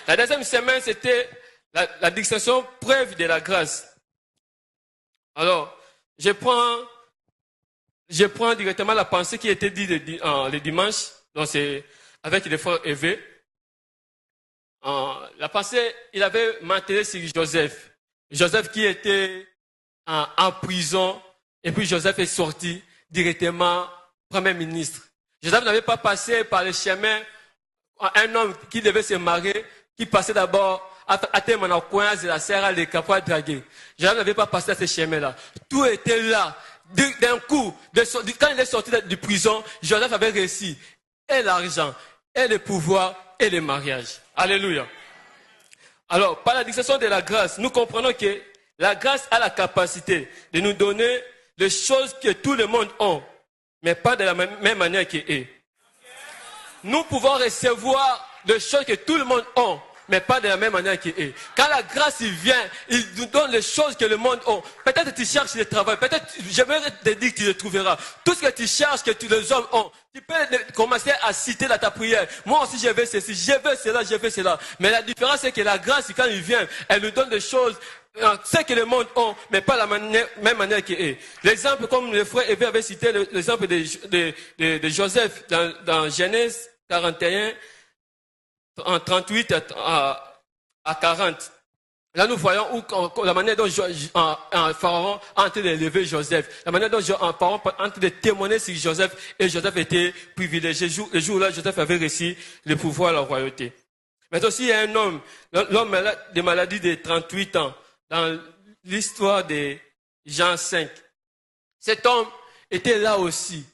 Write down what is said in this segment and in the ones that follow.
La deuxième semaine, c'était la distinction preuve de la grâce. Alors, je prends directement la pensée qui était dite le dimanche, donc c'est avec les frères Évé. La pensée, il avait maintenu sur Joseph. Joseph qui était en prison, et puis Joseph est sorti directement Premier ministre. Joseph n'avait pas passé par le chemin, un homme qui devait se marier, qui passait d'abord à terme en coin de la serre, les capois dragués. Joseph n'avait pas passé à ce chemin-là. Tout était là. D'un coup, quand il est sorti de prison, Joseph avait réussi et l'argent, et le pouvoir, et le mariage. Alléluia. Alors, par la distinction de la grâce, nous comprenons que la grâce a la capacité de nous donner les choses que tout le monde a, mais pas de la même manière qu'il est. Nous pouvons recevoir des choses que tout le monde a, mais pas de la même manière qu'il est. Quand la grâce vient, il nous donne les choses que le monde a. Peut-être que tu cherches le travail, peut-être, j'aimerais te dire que tu le trouveras. Tout ce que tu cherches, que tous les hommes ont, tu peux commencer à citer dans ta prière. Moi aussi, je veux ceci, je veux cela, je veux cela. Mais la différence, c'est que la grâce, quand il vient, elle nous donne des choses, ce que le monde a, mais pas la même manière qu'il est. L'exemple, comme le frère Évé avait cité, l'exemple de Joseph dans Genèse 41, en 38 à 40. Là, nous voyons la manière dont Pharaon a en train d'élever Joseph. La manière dont Pharaon a en train de témoigner sur Joseph. Et Joseph était privilégié. Le jour-là, Joseph avait réussi le pouvoir à la royauté. Mais aussi, il y a un homme, l'homme de maladie de 38 ans, dans l'histoire de Jean 5. Cet homme était là aussi.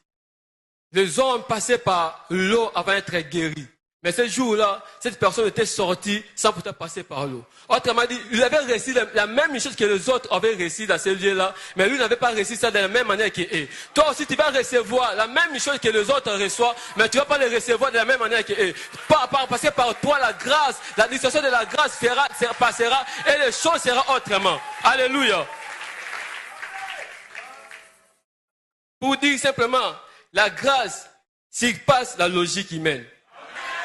Les hommes passaient par l'eau avant d'être guéris. Mais ce jour-là, cette personne était sortie sans pourtant passer par l'eau. Autrement dit, il avait réussi la même chose que les autres avaient réussi dans ce lieu-là, mais lui n'avait pas réussi ça de la même manière qu'il est. Toi aussi, tu vas recevoir la même chose que les autres reçoivent, mais tu ne vas pas les recevoir de la même manière qu'il est. Parce que par toi, la grâce, la distinction de la grâce passera et les choses seront autrement. Alléluia. Pour dire simplement, la grâce surpasse la logique humaine.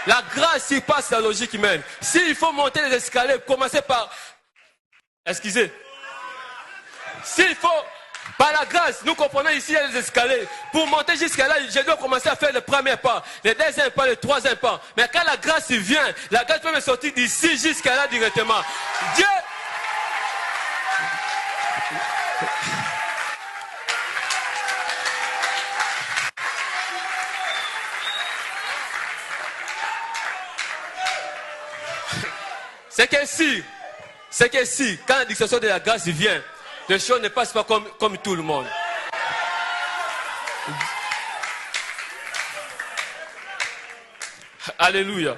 La grâce surpasse la logique humaine. S'il faut monter les escaliers, commencez par... Excusez. S'il faut... Par la grâce, nous comprenons ici, il y a les escaliers. Pour monter jusqu'à là, je dois commencer à faire le premier pas, le deuxième pas, le troisième pas. Mais quand la grâce vient, la grâce peut me sortir d'ici jusqu'à là directement. Dieu... C'est que si, quand la distinction de la grâce vient, les choses ne passent pas comme tout le monde. Alléluia.